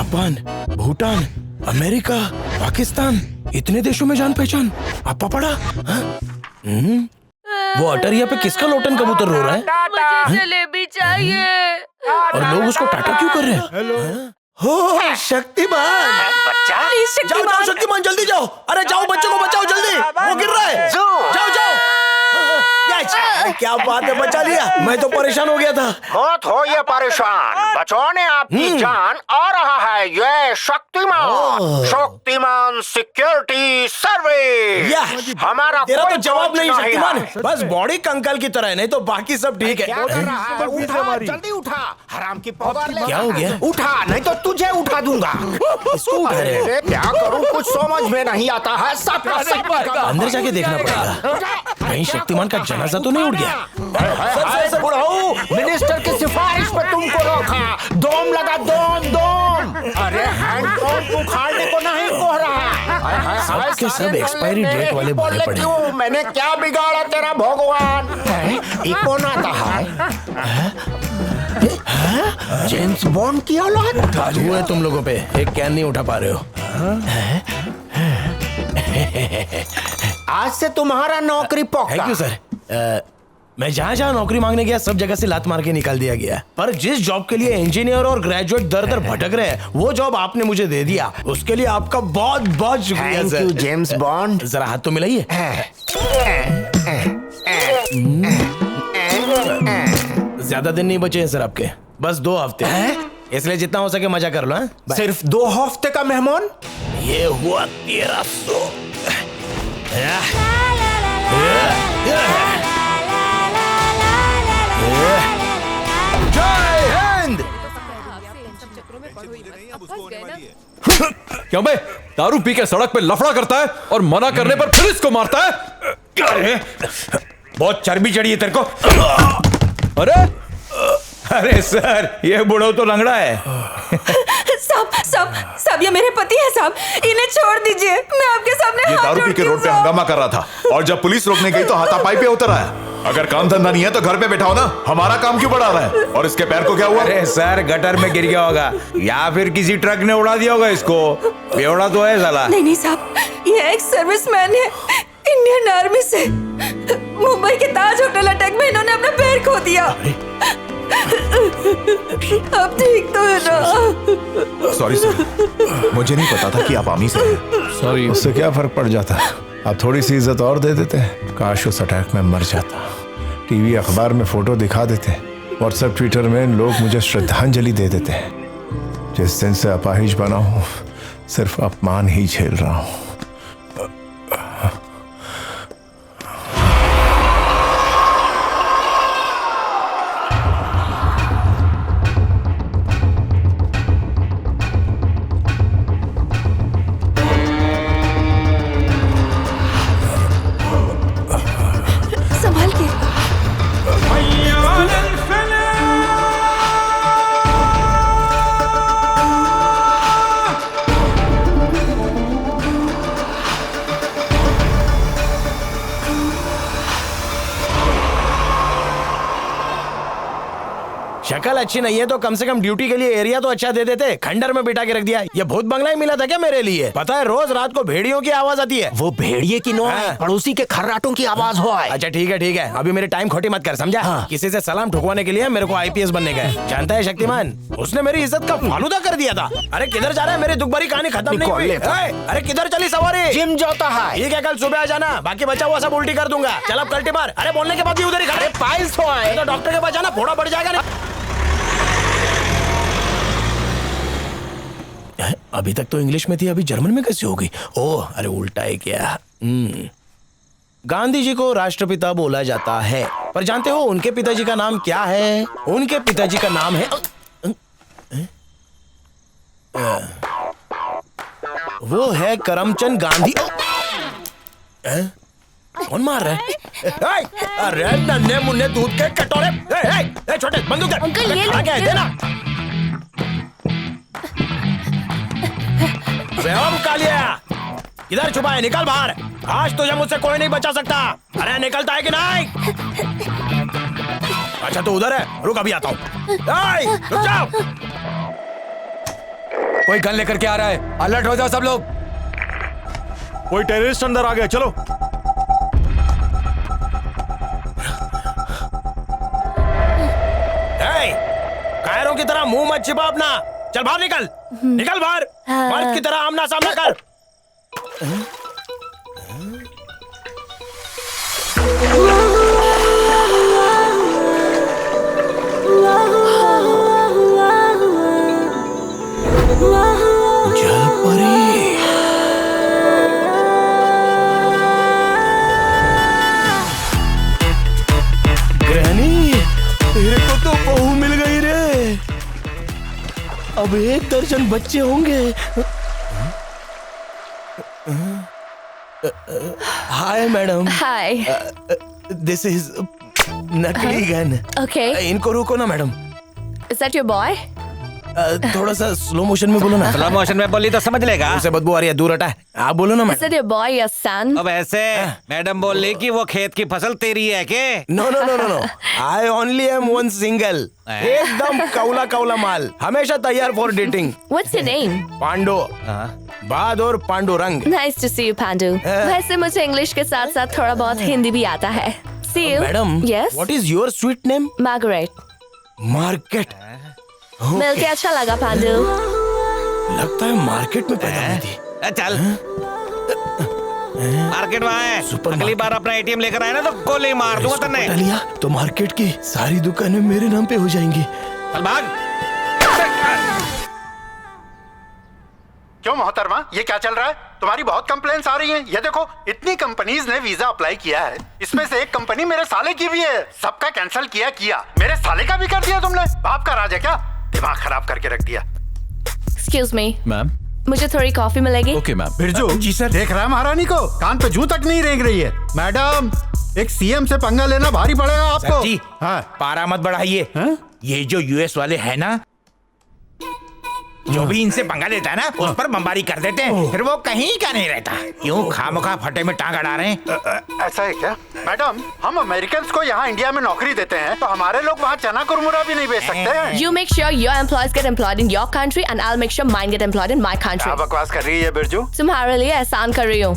Japan, Bhutan, America, Pakistan, इतने देशों में जान पहचान आपा पड़ा। वो अटरिया पे किसका लोटन कबूतर रो रहा है? मुझे जलेबी चाहिए। और लोग उसको टाटा क्यों कर रहे हैं? हेलो हो शक्तिमान, जाओ जाओ शक्तिमान, जल्दी जाओ। अरे जाओ, बच्चों को बचाओ जल्दी, वो गिर रहा है। जाओ जाओ। क्या बात है, बचा लिया। मैं तो परेशान हो गया था। मत हो ये परेशान, बचाने आपकी जान आ रहा है ये शक्तिमान। Shaktimaan security service. हमारा तेरा कोई तो जवाब नहीं शक्तिमान, है। बस बॉडी कंकाल की तरह है, नहीं तो बाकी सब ठीक है। क्या कर रहा है? उठा, जल्दी उठा, हराम की पौवार ले। क्या हो गया? उठा, नहीं तो तुझे उठा दूंगा। इसको उठा रहे हैं? अरे क्या करूं, कुछ समझ में नहीं आता है। सब अंदर जाके देखना पड़ेगा, कहीं शक्तिमान का जनाजा तो नहीं उड़ गया। बुढ़ाऊ, मिनिस्टर की सिफारिश पे तुमको रोका। दोम लगा, दोम। अरे हैंड पंप उखाड़ने को नहीं कह रहा। सब के सब एक्सपायरी डेट वाले भरे पड़े हैं। मैंने क्या बिगाड़ा तेरा भगवान? कौन आता है? जेम्स बॉन्ड की औलाद। जादू है तुम लोगों पे, एक कैन नहीं उठा पा रहे हो। आज से तुम्हारा नौकरी पक्का। Thank you sir. मैं जहाँ जहाँ नौकरी मांगने गया सब जगह से लात मार के निकाल दिया गया, पर जिस जॉब के लिए इंजीनियर और ग्रेजुएट दर दर भटक रहे हैं वो जॉब आपने मुझे दे दिया, उसके लिए आपका बहुत बहुत शुक्रिया thank sir. You James bond. जरा हाथ तो मिलाइए। ज्यादा दिन नहीं बचे हैं सर आपके, बस 2 हफ्ते, इसलिए जितना हो सके मजा कर लो। सिर्फ 2 हफ्ते का मेहमान? ये हुआ 1300। जय हिंद। क्यों बे, दारू पी के सड़क पे लफड़ा करता है और मना करने पर फिर इसको मारता है? अरे बहुत चर्बी चढ़ी है तेरे को। अरे अरे सर, ये बुढ़ो तो लंगड़ा है। साहब ये मेरे पति है साहब, इन्हें छोड़ दीजिए। मैं आपके सामने ये हाथ दारू पी के जोड़ती हूँ, रोड पे साहब। हंगामा कर रहा था और जब पुलिस रोकने गई तो हाथापाई पे उतर आया। अगर काम धंधा नहीं है तो घर पे बैठा हो ना, हमारा काम क्यों बढ़ा रहा है? और इसके पैर को क्या हुआ? अरे सर, गटर में गिर गया होगा या फिर किसी ट्रक ने उड़ा दिया होगा इसको। बेवड़ा तो है साला। नहीं साहब, ये एक सर्विसमैन है, इंडियन आर्मी से। मुंबई के ताज होटल अटैक में इन्होंने अपना पैर खो दिया। अब ठीक तो है ना? सॉरी सर, मुझे नहीं पता था कि आप आर्मी से हैं। सॉरी, उससे क्या फर्क पड़ जाता है? आप थोड़ी सी इज्जत और दे देते। काश उस अटैक में मर जाता। टीवी अखबार में फोटो दिखा देते, व्हाट्सएप ट्विटर में लोग मुझे श्रद्धांजलि दे देते हैं। जिस दिन से अपाहिज बना हूँ सिर्फ अपमान ही झेल रहा हूँ। संभाल के। शक्ल अच्छी नहीं है तो कम से कम ड्यूटी के लिए एरिया तो अच्छा दे देते। खंडर में बिठा के रख दिया। ये भूत बंगला ही मिला था क्या मेरे लिए? पता है रोज रात को भेड़ियों की आवाज आती है। वो भेड़िए की नो है, पड़ोसी के खर्राटों की आवाज हो है। अच्छा ठीक है, अभी मेरे टाइम खोटी मत कर, समझा? किसी से सलाम ठुकवाने के लिए मेरे को IPS बनने का है। जानता है शक्तिमान, उसने मेरी इज्जत का फालूदा कर दिया था। अरे किधर जा रहा है? मेरी दुख भरी कहानी खत्म नहीं हुई। अरे किधर चली सवारी? जिम जाता है। ठीक है, कल सुबह आ जाना, बाकी बचा हुआ सब उल्टी कर दूंगा। चल अब कल्टी मार। अरे बोलने के बाद भी उधर ही खड़े। पाइल्स हो है। तो डॉक्टर के पास जाना, फोड़ा बढ़ जाएगा नहीं। अभी तक तो इंग्लिश में थी, अभी जर्मन में कैसे हो गई? ओह, अरे उल्टा है क्या? गांधी जी को राष्ट्रपिता बोला जाता है, पर जानते हो उनके पिताजी का नाम क्या है? उनके पिताजी का नाम है वो है करमचंद गांधी। कौन मार रहा है? अरे नन्हे मुन्ने दूध के कटोरे। छोटे बंदूक दे। देना। कालिया इधर छुपा है, निकल बाहर। आज तुझे मुझसे कोई नहीं बचा सकता। अरे निकलता है कि नहीं? अच्छा तो उधर है, रुक अभी आता हूँ। रुक जाओ। कोई गन लेकर के आ रहा है, अलर्ट हो जाओ सब लोग। कोई टेररिस्ट अंदर आ गया, चलो। कायरों की तरह मुंह मत छिपा अपना। चल बाहर निकल, निकल बाहर। मर्द की तरह आमना सामना कर। जल परी। ग्रहणी, तेरे को तो बहू मिल गई रे। अब 1 दर्जन बच्चे होंगे। Hi madam. Hi. This is नकली गन। ओके। इनको रोको ना madam. Is that your boy? थोड़ा सा स्लो मोशन में बोलो ना। स्लो मोशन में बोली तो समझ लेगा। उसे बदबू आ रही है, दूर हटा। आप बोलो ना is madam. That your boy या सन? अब ऐसे मैडम बोल रही कि वो खेत की फसल तेरी है के? No no no no no, I only am one single. एकदम कौला कौला माल, हमेशा तैयार for dating. What's your name? Pando, Bahadur Pandurang. Nice to see you, Pandu. वैसे मुझे इंग्लिश के साथ साथ थोड़ा बहुत हिंदी भी आता है। See you. Madam, Yes. What is your sweet name? Margaret. Market. मिलके अच्छा लगा पांडु। लगता है मार्केट में पैदा हुई थी। चल मार्केट वहाँ है। अगली बार अपना एटीएम लेकर आए ना तो गोली मार दूंगा तन्ने। लिया तो मार्केट की सारी दुकानें मेरे नाम पे हो जाएंगी। चल भाग। क्यों मोहतरमा, ये क्या चल रहा है? तुम्हारी बहुत कंप्लेंट्स आ रही हैं। ये देखो, इतनी कंपनीज ने वीजा अप्लाई किया है, इसमें से एक कंपनी मेरे साले की भी है। सबका कैंसिल किया, मेरे साले का भी कर दिया तुमने। बाप का राज है क्या? दिमाग खराब करके रख दिया। Excuse me. मैम। मुझे थोड़ी कॉफी मिलेगी? Okay ma'am. Birju ji sir, देख रहा है महारानी को, कान पे जूं तक नहीं रेंग रही है। मैडम, एक सीएम से पंगा लेना भारी पड़ेगा आपको। जी, हाँ। पारा मत बढ़ाइए। ये जो यूएस वाले हैं ना, जो भी इनसे पंगा लेता है ना, उस पर बमबारी कर देते हैं, फिर वो कहीं का नहीं रहता। क्यों खामखा फटे में टांग अड़ा रहे हैं? ऐसा है क्या? मैडम, हम अमेरिकन को यहाँ इंडिया में नौकरी देते हैं, तो हमारे लोग वहाँ चना कुरमुरा भी नहीं बेच सकते हैं। You make sure your employees get employed in your country and I'll make sure mine get employed in my country. क्या बकवास कर रही है बिरजू? तुम्हारे लिए एहसान कर रही हूँ,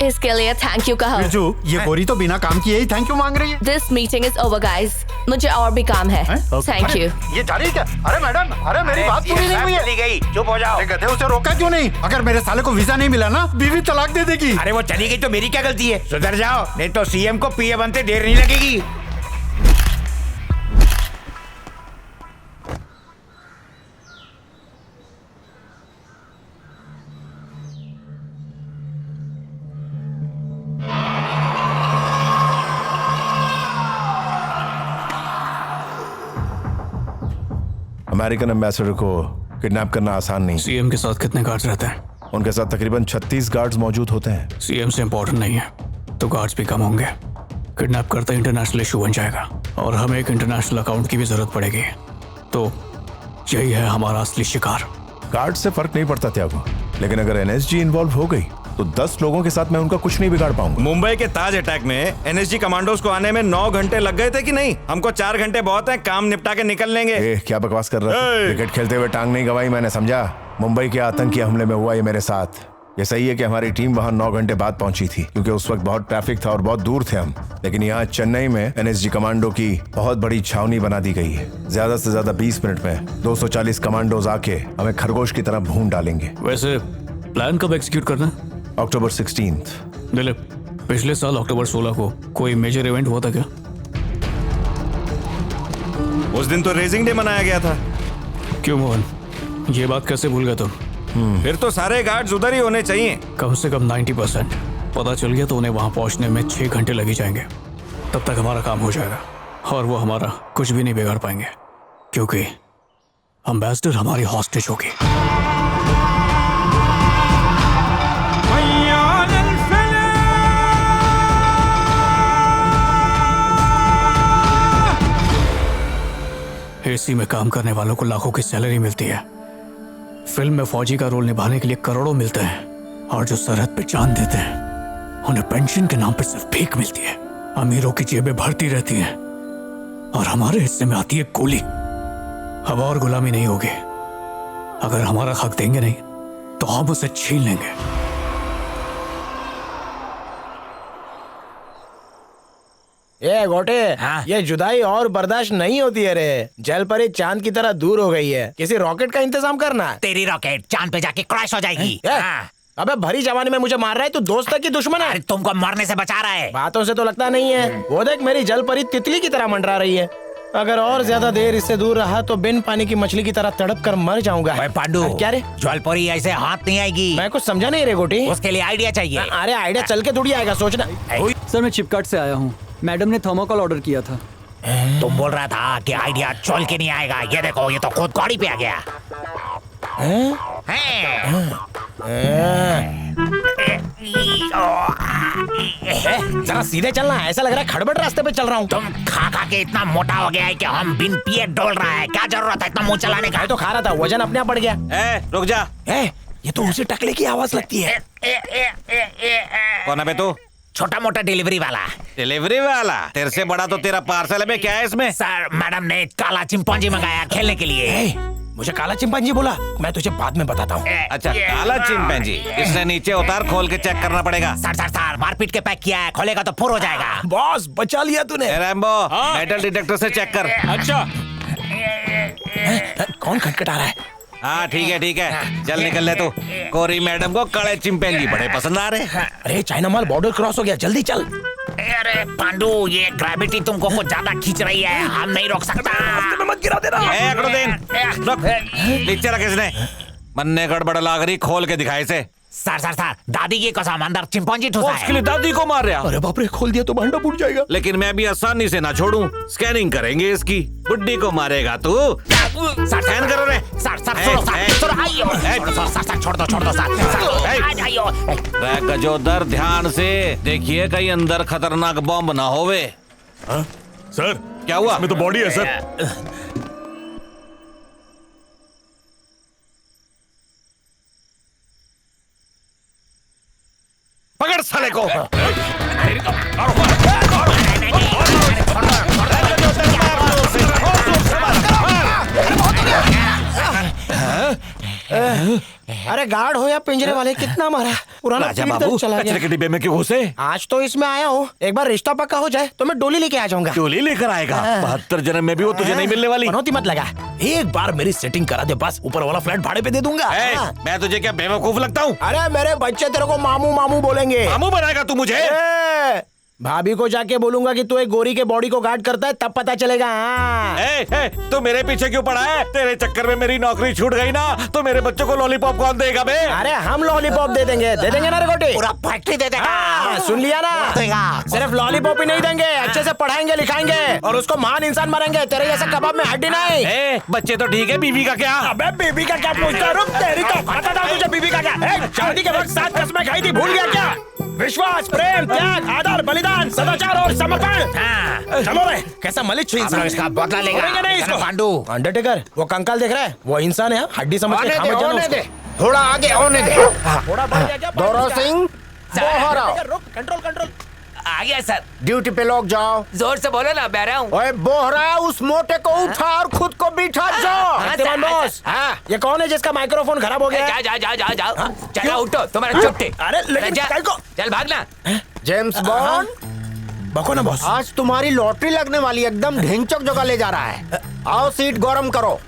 इसके लिए थैंक यू कहो। बिरजू, ये गोरी तो बिना काम किए ही थैंक यू मांग रही है। This meeting is over, guys. मुझे और भी काम है। Thank you. ये जा रही है क्या? अरे मैडम, अरे मेरी बात पूरी नहीं हुई है। चली गई, चुप हो जाओ। अरे गधे, उसे रोका क्यों नहीं? अगर मेरे साले को वीजा नहीं मिला ना, बीवी तलाक दे देगी। अरे वो चली गई तो मेरी क्या गलती है? सुधर जाओ, नहीं तो सीएम को पीए बनते देर नहीं लगेगी। अमेरिकन एम्बेसडर को किडनैप करना आसान नहीं। सीएम के साथ कितने गार्ड्स रहते हैं? उनके साथ तकरीबन 36 गार्ड्स मौजूद होते हैं। सीएम से इम्पोर्टेंट नहीं है तो गार्ड्स भी कम होंगे। किडनैप करते इंटरनेशनल इशू बन जाएगा और हमें एक इंटरनेशनल अकाउंट की भी जरूरत पड़ेगी। तो यही है हमारा असली शिकार। गार्ड से फर्क नहीं पड़ता त्यागो, लेकिन अगर एनएसजी इन्वॉल्व हो गई तो 10 लोगों के साथ मैं उनका कुछ नहीं बिगाड़ पाऊंगा। मुंबई के ताज अटैक में एनएसजी कमांडोज को आने में 9 घंटे लग गए थे कि नहीं? हमको 4 घंटे बहुत है, काम निपटा के निकल लेंगे। क्या बकवास कर रहा है? क्रिकेट खेलते हुए टांग नहीं गवाई मैंने, समझा? मुंबई के आतंकी हमले में हुआ ये मेरे साथ। ये सही है कि हमारी टीम वहां 9 घंटे बाद पहुंची थी, क्योंकि उस वक्त बहुत ट्रैफिक था और बहुत दूर थे हम। लेकिन यहाँ चेन्नई में एनएसजी कमांडो की बहुत बड़ी छावनी बना दी गई है। ज्यादा से ज्यादा 20 मिनट में 240 कमांडोज आके हमें खरगोश की तरह भून डालेंगे। वैसे प्लान कब एग्जीक्यूट करना है? अक्टूबर 16। दिलीप, पिछले साल अक्टूबर 16 को कोई मेजर इवेंट हुआ था क्या? उस दिन तो रेजिंग डे मनाया गया था। क्यों मोहन, ये बात कैसे भूल गए तुम? फिर तो सारे गार्ड्स उधर ही होने चाहिए। कम से कम 90%। पता चल गया तो उन्हें वहां पहुंचने में 6 घंटे लग ही जाएंगे। तब तक हमारा काम हो जाएगा और वो हमारा कुछ भी नहीं बिगाड़ पाएंगे, क्योंकि एम्बेसडर हमारी हॉस्टेज होगी। एसी में काम करने वालों को लाखों की सैलरी मिलती है। फिल्म में फौजी का रोल निभाने के लिए करोड़ों मिलते हैं, और जो सरहद पे जान देते हैं उन्हें पेंशन के नाम पर सिर्फ भीख मिलती है। अमीरों की जेबें भरती रहती हैं और हमारे हिस्से में आती है गोली। अब और गुलामी नहीं होगी, अगर हमारा हक देंगे नहीं तो हम उसे छीन लेंगे। ये गोटे, हाँ? ये जुदाई और बर्दाश्त नहीं होती है रे। जल परी चांद की तरह दूर हो गई है, किसी रॉकेट का इंतजाम करना। तेरी रॉकेट चांद पे जाके क्रैश हो जाएगी। हाँ। अबे भरी जवानी में मुझे मार रहा है, तू दोस्त है कि दुश्मन है? अरे तुमको मरने से बचा रहा है। बातों से तो लगता नहीं है। वो देख मेरी जल परी तितली की तरह मंडरा रही है। अगर और ज्यादा देर इससे दूर रहा तो बिन पानी की मछली की तरह तड़प कर मर जाऊंगा। ओए पांडु, क्या रे? जलपरी ऐसे हाथ नहीं आएगी। मैं कुछ समझा नहीं रे गोटी। उसके लिए आइडिया चाहिए। अरे आइडिया चल के थोड़ी आएगा, सोचना। सर मैं चिपकाट से आया हूँ, मैडम ने थर्मोकॉल ऑर्डर किया था। तुम बोल रहा था कि आइडिया चल के नहीं आएगा। ये देखो, ये तो खुद गाड़ी पे आ गया। जरा सीधे चलना, ऐसा लग रहा है खड़बड़ रास्ते पे चल रहा हूँ। तुम खा खा के इतना मोटा हो गया है कि हम बिन पिए डोल रहा है। क्या जरूरत है इतना मुंह चलाने का? मैं तो खा रहा था, वजन अपने आप बढ़ गया। रुक जा। ये तो उसी टकले की आवाज लगती है। कौन है बे तू? छोटा मोटा डिलीवरी वाला। डिलीवरी वाला? तेरे से बड़ा तो तेरा पार्सल है बे। क्या है इसमें? सर, मैडम ने काला चिंपांजी मंगाया खेलने के लिए। मुझे काला चिंपांजी बोला? मैं तुझे बाद में बताता हूँ। अच्छा, काला चिंपैंजी। इसने नीचे उतार, खोल के चेक करना पड़ेगा। सर मारपीट के पैक किया है, खोलेगा तो फुर हो जाएगा। बॉस बचा लिया तूने। रैम्बो, मेटल डिटेक्टर से चेक कर। अच्छा, कौन खटखटा रहा है? हाँ ठीक है, चल निकल ले तू। कोरी मैडम को काले चिंपैंजी बड़े पसंद आ रहे। अरे चाइना माल बॉर्डर क्रॉस हो गया, जल्दी चल। अरे पांडु, ये ग्रेविटी तुमको कुछ ज्यादा खींच रही है, हम नहीं रोक सकता। मत गिरा देना। नीचे रख इसने। मन्ने गड़बड़ लाग रही, खोल के दिखाए से। सर दादी की कसम, अंदर चिंपांजी ठुसा है। उसके लिए दादी को मार रहा। अरे बाप रे, खोल दिया तो भांडा फूट जाएगा। लेकिन मैं भी आसानी से ना छोड़ूं। स्कैनिंग करेंगे इसकी। बुड्ढी को मारेगा तू। स्कैन करो रे। सर छोड़ दो सर। गजोदर, ध्यान से देखिए कहीं अंदर खतरनाक बॉम्ब ना होवे। सर क्या हुआ? इसमें तो बॉडी है सर। पकड़ साले को। अरे गार्ड हो या पिंजरे वाले, कितना मारा। पुराना राजा फील्ड बाबू, चला कचरे गया। के डिब्बे में क्यों घुसे? आज तो इसमें आया हूँ, एक बार रिश्ता पक्का हो जाए तो मैं डोली लेके आ जाऊंगा। डोली लेकर आएगा? 72 जन्म में भी वो तुझे नहीं मिलने वाली। मनोती मत लगा, एक बार मेरी सेटिंग करा दे बस, ऊपर वाला फ्लैट भाड़े पे दे दूंगा। मैं तुझे क्या बेवकूफ लगता हूँ? अरे मेरे बच्चे तेरे को मामू मामू बोलेंगे। मामू बनाएगा तू मुझे? भाभी को जाके बोलूंगा कि तू एक गोरी के बॉडी को गार्ड करता है, तब पता चलेगा। तू मेरे पीछे क्यों पड़ा है? तेरे चक्कर में मेरी नौकरी छूट गई ना, तो मेरे बच्चों को लॉलीपॉप कौन देगा बे? अरे हम लॉलीपॉप दे देंगे ना रे गोटी। पूरा फैक्ट्री दे देगा। सुन लिया ना? सिर्फ लॉलीपॉप ही नहीं देंगे, अच्छे से पढ़ाएंगे लिखाएंगे और उसको महान इंसान बनाएंगे। तेरे जैसा कबाब में हड्डी नहीं। बच्चे तो ठीक है, बीवी का क्या? अबे बीवी का क्या पूछता? रुक, तेरी तो पता था तुझे बीवी का क्या। शादी के वक्त 7 कसमें खाई थी, भूल गया क्या? विश्वास, प्रेम, त्याग, आदर, बलिदान, सदाचार और समर्पण। चलो रे, कैसा मलिक इसका बदला लेगा नहीं इसको। पांडु, अंडरटेकर, वो कंकाल देख रहा है, वो इंसान है, हड्डी समझ के खामत जाना उसको। थोड़ा आगे होने दे। थोड़ा बढ़ गया क्या? दौरा सिंह, बोहरा। रुक, कंट्रोल। आ गया सर। ड्यूटी पे लोग जाओ। जोर से बोलो ना, बह रहा हूँ। ओए बोहरा, उस मोटे को उठा और खुद को बिठा जाओ। शक्तिमान बॉस, ये कौन है जिसका माइक्रोफोन खराब हो गया? जाओ चलो उठो, तुम्हारा चुपटे। अरे लेकिन कल को चल भागना। जेम्स बॉन्ड, बको ना बॉस। आज तुम्हारी लॉटरी लगने वाली, एकदम ढिंचक जगह ले जा रहा है। आओ सीट गरम करो।